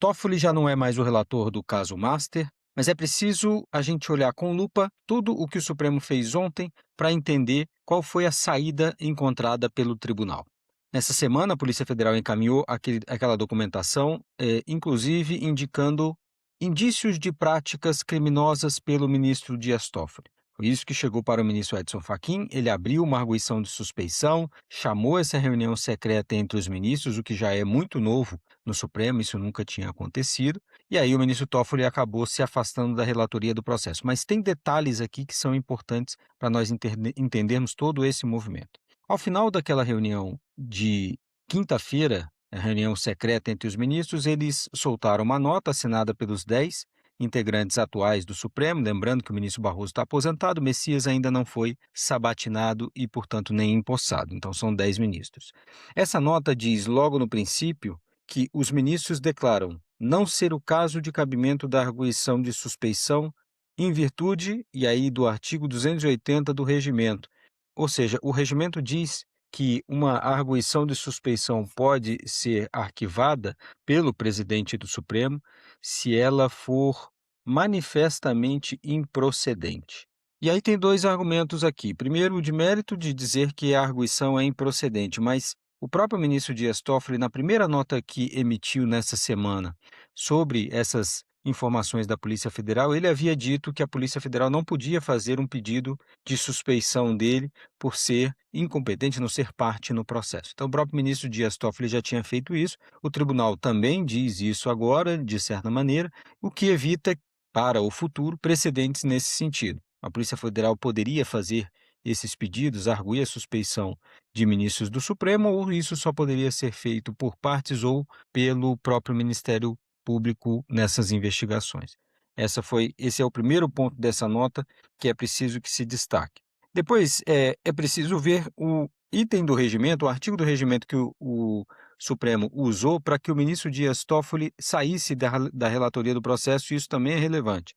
Toffoli já não é mais o relator do caso Master, mas é preciso a gente olhar com lupa tudo o que o Supremo fez ontem para entender qual foi a saída encontrada pelo tribunal. Nessa semana, a Polícia Federal encaminhou aquela documentação, inclusive indicando indícios de práticas criminosas pelo ministro Dias Toffoli. Foi isso que chegou para o ministro Edson Fachin. Ele abriu uma arguição de suspeição, chamou essa reunião secreta entre os ministros, o que já é muito novo no Supremo, isso nunca tinha acontecido. E aí o ministro Toffoli acabou se afastando da relatoria do processo. Mas tem detalhes aqui que são importantes para nós entendermos todo esse movimento. Ao final daquela reunião de quinta-feira, a reunião secreta entre os ministros, eles soltaram uma nota assinada pelos 10 integrantes atuais do Supremo, lembrando que o ministro Barroso está aposentado, Messias ainda não foi sabatinado e, portanto, nem empossado. Então, são 10 ministros. Essa nota diz, logo no princípio, que os ministros declaram não ser o caso de cabimento da arguição de suspeição em virtude, e aí, do artigo 280 do Regimento. Ou seja, o Regimento diz que uma arguição de suspeição pode ser arquivada pelo presidente do Supremo se ela for manifestamente improcedente. E aí tem dois argumentos aqui. Primeiro, o de mérito de dizer que a arguição é improcedente, mas o próprio ministro Dias Toffoli, na primeira nota que emitiu nessa semana sobre essas informações da Polícia Federal, ele havia dito que a Polícia Federal não podia fazer um pedido de suspeição dele por ser incompetente, não ser parte no processo. Então, o próprio ministro Dias Toffoli já tinha feito isso, o tribunal também diz isso agora, de certa maneira, o que evita, para o futuro, precedentes nesse sentido. A Polícia Federal poderia fazer esses pedidos, arguir a suspeição de ministros do Supremo, ou isso só poderia ser feito por partes ou pelo próprio Ministério Público nessas investigações. Esse é o primeiro ponto dessa nota que é preciso que se destaque. Depois, é preciso ver o item do regimento, o artigo do regimento que o Supremo usou para que o ministro Dias Toffoli saísse da relatoria do processo, e isso também é relevante.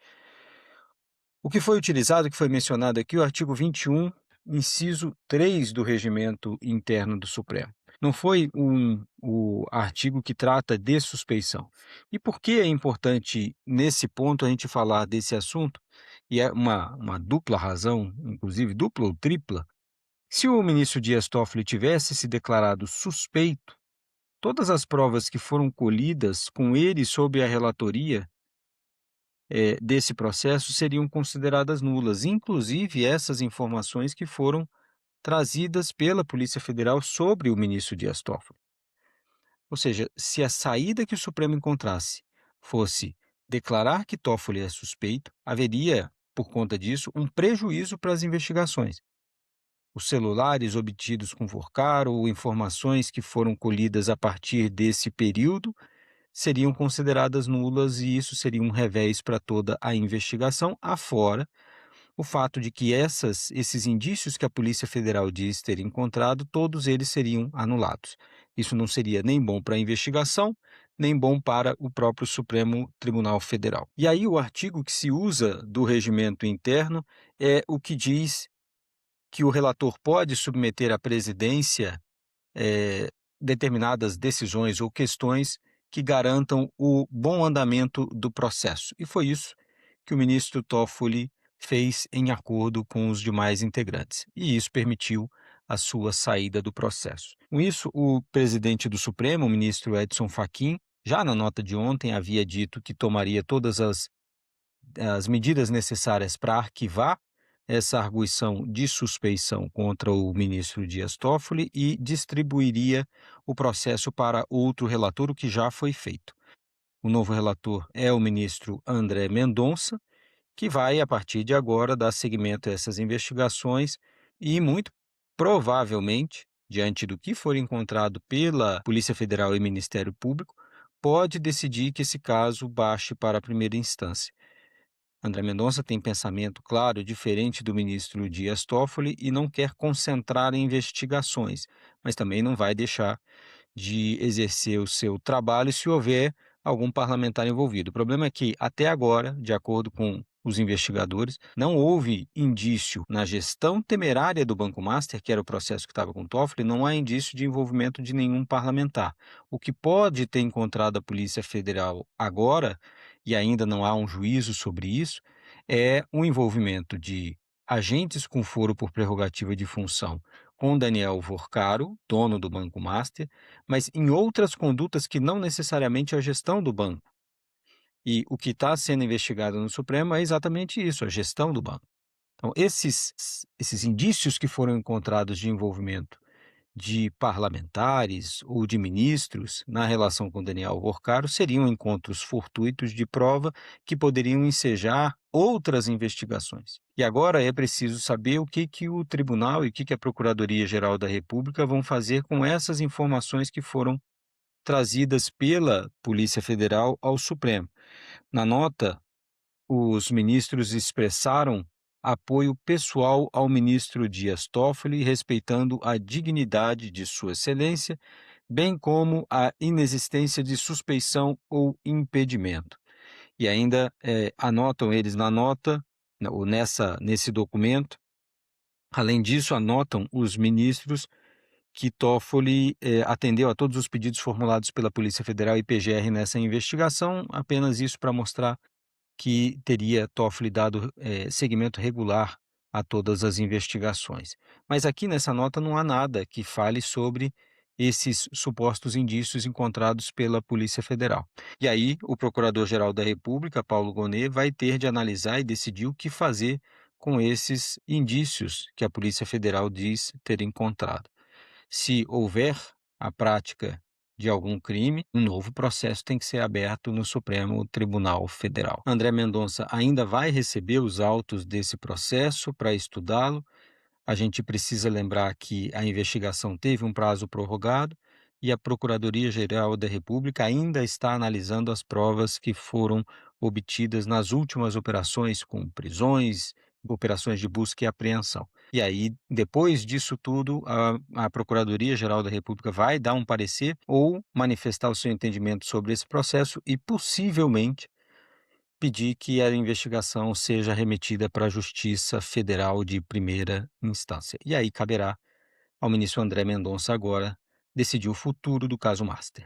O que foi utilizado, que foi mencionado aqui, o artigo 21, inciso 3 do regimento interno do Supremo. Não foi o artigo que trata de suspeição. E por que é importante, nesse ponto, a gente falar desse assunto? E é uma dupla razão, inclusive dupla ou tripla. Se o ministro Dias Toffoli tivesse se declarado suspeito, todas as provas que foram colhidas com ele sob a relatoria desse processo seriam consideradas nulas, inclusive essas informações que foram trazidas pela Polícia Federal sobre o ministro Dias Toffoli. Ou seja, se a saída que o Supremo encontrasse fosse declarar que Toffoli é suspeito, haveria, por conta disso, um prejuízo para as investigações. Os celulares obtidos com Forcaro ou informações que foram colhidas a partir desse período seriam consideradas nulas, e isso seria um revés para toda a investigação, afora o fato de que esses indícios que a Polícia Federal diz ter encontrado, todos eles seriam anulados. Isso não seria nem bom para a investigação, nem bom para o próprio Supremo Tribunal Federal. E aí o artigo que se usa do regimento interno é o que diz que o relator pode submeter à presidência determinadas decisões ou questões que garantam o bom andamento do processo. E foi isso que o ministro Toffoli fez em acordo com os demais integrantes. E isso permitiu a sua saída do processo. Com isso, o presidente do Supremo, o ministro Edson Fachin, já na nota de ontem havia dito que tomaria todas as medidas necessárias para arquivar essa arguição de suspeição contra o ministro Dias Toffoli e distribuiria o processo para outro relator, o que já foi feito. O novo relator é o ministro André Mendonça, que vai, a partir de agora, dar seguimento a essas investigações e, muito provavelmente, diante do que for encontrado pela Polícia Federal e Ministério Público, pode decidir que esse caso baixe para a primeira instância. André Mendonça tem pensamento, claro, diferente do ministro Dias Toffoli e não quer concentrar em investigações, mas também não vai deixar de exercer o seu trabalho se houver algum parlamentar envolvido. O problema é que, até agora, de acordo com os investigadores, não houve indício na gestão temerária do Banco Master, que era o processo que estava com o Toffoli, não há indício de envolvimento de nenhum parlamentar. O que pode ter encontrado a Polícia Federal agora, e ainda não há um juízo sobre isso, é o envolvimento de agentes com foro por prerrogativa de função com Daniel Vorcaro, dono do Banco Master, mas em outras condutas que não necessariamente a gestão do banco. E o que está sendo investigado no Supremo é exatamente isso, a gestão do banco. Então, esses indícios que foram encontrados de envolvimento de parlamentares ou de ministros na relação com Daniel Vorcaro seriam encontros fortuitos de prova que poderiam ensejar outras investigações. E agora é preciso saber o que o tribunal e o que a Procuradoria-Geral da República vão fazer com essas informações que foram trazidas pela Polícia Federal ao Supremo. Na nota, os ministros expressaram apoio pessoal ao ministro Dias Toffoli, respeitando a dignidade de Sua Excelência, bem como a inexistência de suspeição ou impedimento. E ainda anotam eles na nota, ou nesse documento, além disso, anotam os ministros que Toffoli atendeu a todos os pedidos formulados pela Polícia Federal e PGR nessa investigação, apenas isso para mostrar que teria Toffoli dado seguimento regular a todas as investigações. Mas aqui nessa nota não há nada que fale sobre esses supostos indícios encontrados pela Polícia Federal. E aí o Procurador-Geral da República, Paulo Gonet, vai ter de analisar e decidir o que fazer com esses indícios que a Polícia Federal diz ter encontrado. Se houver a prática de algum crime, um novo processo tem que ser aberto no Supremo Tribunal Federal. André Mendonça ainda vai receber os autos desse processo para estudá-lo. A gente precisa lembrar que a investigação teve um prazo prorrogado e a Procuradoria-Geral da República ainda está analisando as provas que foram obtidas nas últimas operações com prisões, operações de busca e apreensão. E aí, depois disso tudo, a Procuradoria-Geral da República vai dar um parecer ou manifestar o seu entendimento sobre esse processo e, possivelmente, pedir que a investigação seja remetida para a Justiça Federal de primeira instância. E aí caberá ao ministro André Mendonça agora decidir o futuro do caso Master.